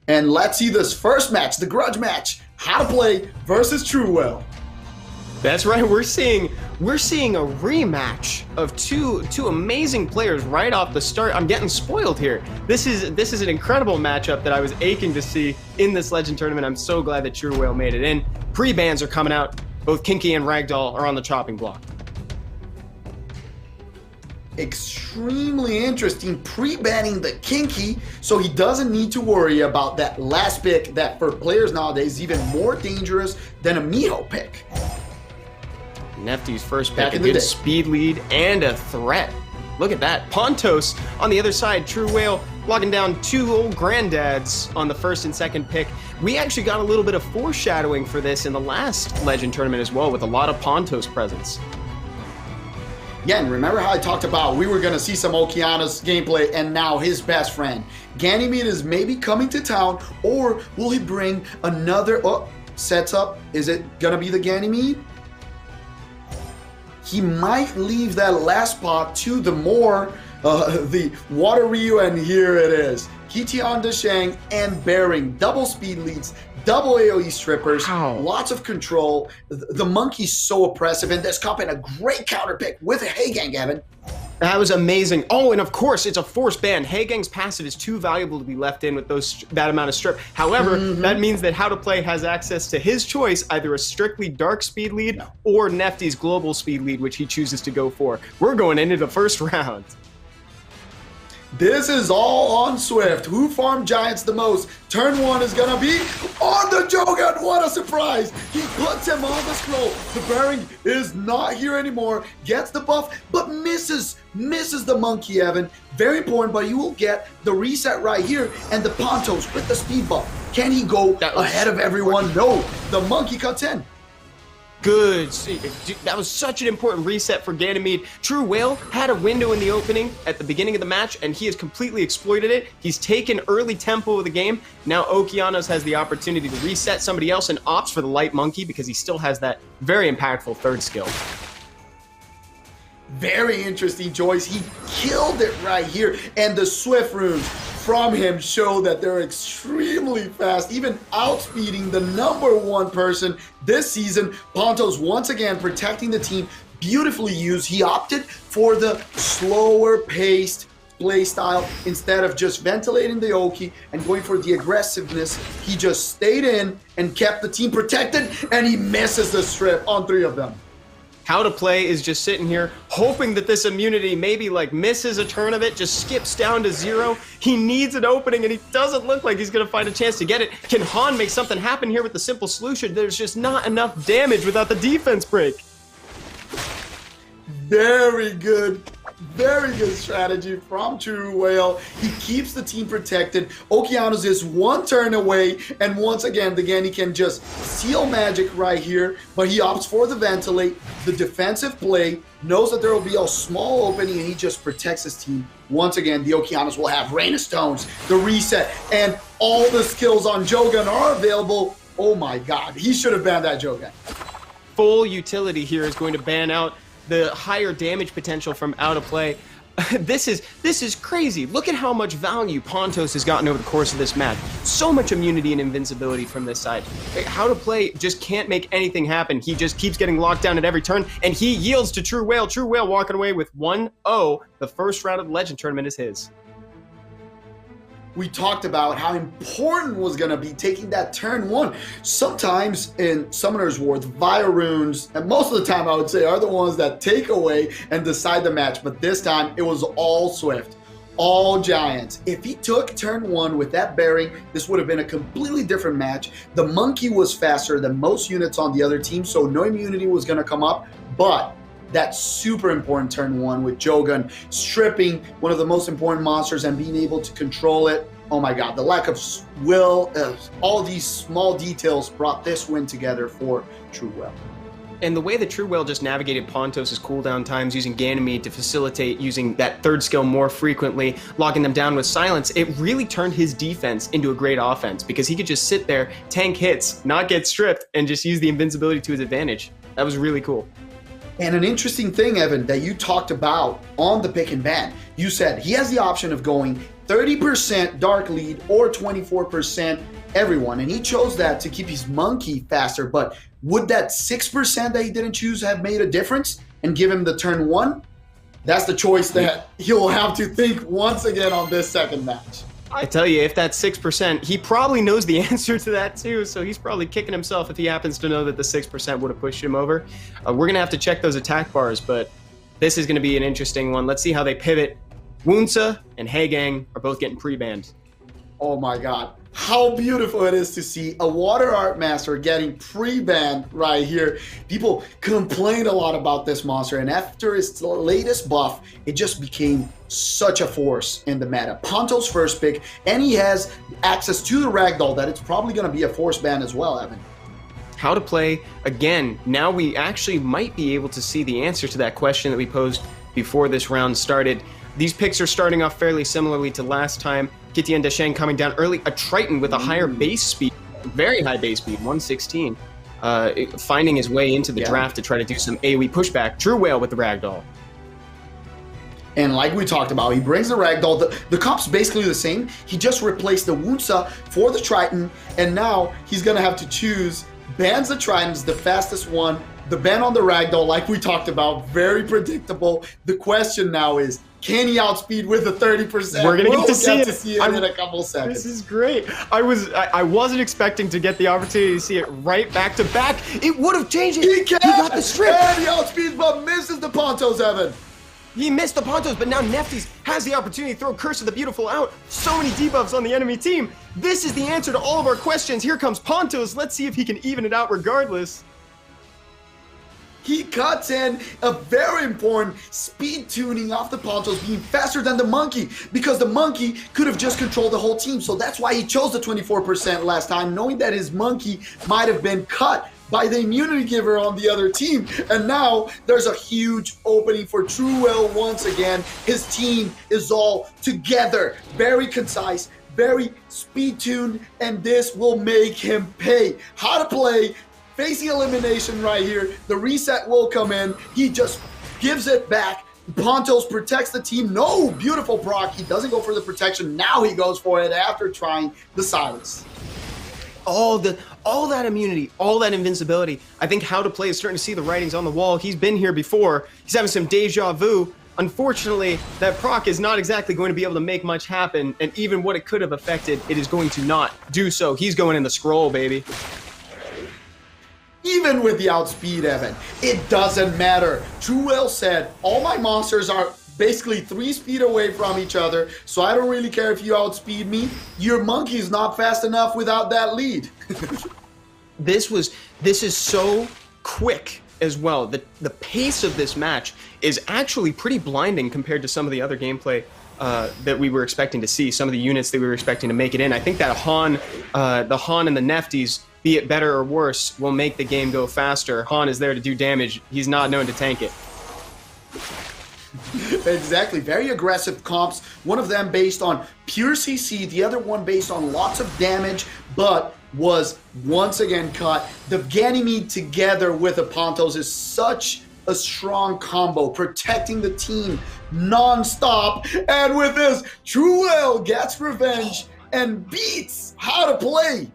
And let's see this first match, the grudge match. Howtoplay versus TrueWhale. That's right. We're seeing a rematch of two amazing players right off the start. I'm getting spoiled here. This is an incredible matchup that I was aching to see in this Legend tournament. I'm so glad that TrueWhale made it in. Pre-bans are coming out. Both Kinky and Ragdoll are on the chopping block. Extremely interesting, pre-banning the Kinky, so he doesn't need to worry about that last pick that for players nowadays is even more dangerous than a Miho pick. Nephthys' first pick, a good speed lead and a threat. Look at that. Pontos on the other side. TrueWhale locking down two old granddads on the first and second pick. We actually got a little bit of foreshadowing for this in the last Legend tournament as well, with a lot of Pontos presence. Yeah, and remember how I talked about we were going to see some Okeanos gameplay, and now his best friend. Ganymede is maybe coming to town, or will he bring another sets up? Is it going to be the Ganymede? He might leave that last spot to the the Water Ryu, and here it is. Kition, Deshang, and Bearing. Double speed leads, double AoE strippers, lots of control. The monkey's so oppressive, and this comp had a great counter pick with a Heigang, Evan. That was amazing. Oh, and of course, it's a force ban. Heigang's passive is too valuable to be left in with that amount of strip. However, that means that Howtoplay has access to his choice, either a strictly dark speed lead or Nephthys' global speed lead, which he chooses to go for. We're going into the first round. This is all on Swift. Who farmed Giants the most? Turn one is gonna be on the Jogan. What a surprise! He puts him on the scroll. The Bearing is not here anymore. Gets the buff, but misses the monkey, Evan. Very important, but he will get the reset right here. And the Pontos with the speed buff. Can he go ahead of everyone? No. The monkey cuts in. Good. That was such an important reset for Ganymede. TrueWhale had a window in the opening at the beginning of the match, and he has completely exploited it. He's taken early tempo of the game. Now Okeanos has the opportunity to reset somebody else and opts for the light monkey because he still has that very impactful third skill. Very interesting choice. He killed it right here. And the Swift runes from him show that they're extremely fast, even outspeeding the #1 person this season. Pontos once again protecting the team. Beautifully used. He opted for the slower paced play style instead of just ventilating the Oki and going for the aggressiveness. He just stayed in and kept the team protected, and he misses the strip on 3 of them. Howtoplay is just sitting here hoping that this immunity maybe like misses a turn of it, just skips down to 0. He needs an opening, and he doesn't look like he's going to find a chance to get it. Can Han make something happen here with the simple solution? There's just not enough damage without the defense break. Very good strategy from TrueWhale. He keeps the team protected. Okeanos is 1 turn away, and once again, the Ganny can just seal magic right here, but he opts for the ventilate. The defensive play knows that there will be a small opening, and he just protects his team. Once again, the Okeanos will have Rain of Stones, the reset, and all the skills on Jogan are available. Oh my god, he should have banned that Jogan. Full utility here is going to ban out the higher damage potential from out of play. This is crazy. Look at how much value Pontos has gotten over the course of this match. So much immunity and invincibility from this side. Howtoplay just can't make anything happen. He just keeps getting locked down at every turn, and he yields to TrueWhale. TrueWhale walking away with 1-0. The first round of the Legend tournament is his. We talked about how important was going to be taking that turn 1. Sometimes in Summoner's War, the Via runes, and most of the time I would say, are the ones that take away and decide the match. But this time, it was all Swift, all Giants. If he took turn 1 with that Bearing, this would have been a completely different match. The monkey was faster than most units on the other team, so no immunity was going to come up. But that super important turn 1 with Jogan stripping one of the most important monsters and being able to control it. Oh my god, the lack of will, all these small details brought this win together for TrueWhale. And the way that TrueWhale just navigated Pontos' cooldown times using Ganymede to facilitate using that third skill more frequently, locking them down with silence, it really turned his defense into a great offense because he could just sit there, tank hits, not get stripped, and just use the invincibility to his advantage. That was really cool. And an interesting thing, Evan, that you talked about on the pick and ban, you said he has the option of going 30% dark lead or 24% everyone. And he chose that to keep his monkey faster. But would that 6% that he didn't choose have made a difference and give him the turn 1? That's the choice that he'll have to think once again on this second match. I tell you, if that's 6%, he probably knows the answer to that too, so he's probably kicking himself if he happens to know that the 6% would have pushed him over. We're going to have to check those attack bars, but this is going to be an interesting one. Let's see how they pivot. Woonsa and Hagang are both getting pre-banned. Oh my god. How beautiful it is to see a Water Art Master getting pre-banned right here. People complained a lot about this monster, and after its latest buff, it just became such a force in the meta. Pontos first pick, and he has access to the Ragdoll that it's probably going to be a force ban as well, Evan. Howtoplay, again, now we actually might be able to see the answer to that question that we posed before this round started. These picks are starting off fairly similarly to last time. Kitty and Desheng coming down early. A Triton with a higher base speed, very high base speed, 116. Finding his way into the draft to try to do some AoE pushback. TrueWhale with the Ragdoll. And like we talked about, he brings the Ragdoll. The comp's basically the same. He just replaced the Woonsa for the Triton, and now he's going to have to choose. Bans the Tritons, the fastest one. The ban on the Ragdoll, like we talked about, very predictable. The question now is, can he outspeed with a 30%? We're gonna get to see it in a couple seconds. This is great. I wasn't expecting to get the opportunity to see it right back to back. It would have changed it. He got the strip. And he outspeeds but misses the Pontos, Evan. He missed the Pontos, but now Nephthys has the opportunity to throw Curse of the Beautiful out. So many debuffs on the enemy team. This is the answer to all of our questions. Here comes Pontos. Let's see if he can even it out regardless. He cuts in a very important speed tuning off the Pontos being faster than the monkey, because the monkey could have just controlled the whole team. So that's why he chose the 24% last time, knowing that his monkey might have been cut by the immunity giver on the other team. And now there's a huge opening for TrueWhale once again. His team is all together, very concise, very speed tuned, and this will make him pay. Howtoplay facing elimination right here. The reset will come in. He just gives it back. Pontos protects the team. No, beautiful proc. He doesn't go for the protection. Now he goes for it after trying the silence. All that immunity, all that invincibility. I think Howtoplay is starting to see the writings on the wall. He's been here before. He's having some deja vu. Unfortunately, that proc is not exactly going to be able to make much happen, and even what it could have affected, it is going to not do so. He's going in the scroll, baby. Even with the outspeed, Evan, it doesn't matter. TrueWhale said, all my monsters are basically 3 speed away from each other, so I don't really care if you outspeed me. Your monkey is not fast enough without that lead. This is so quick as well. The pace of this match is actually pretty blinding compared to some of the other gameplay that we were expecting to see, some of the units that we were expecting to make it in. I think that the Han and the Nephthys, be it better or worse, will make the game go faster. Han is there to do damage. He's not known to tank it. Exactly. Very aggressive comps. One of them based on pure CC, the other one based on lots of damage, but was once again cut. The Ganymede together with the Pontos is such a strong combo, protecting the team non-stop. And with this, TrueWhale gets revenge and beats Howtoplay.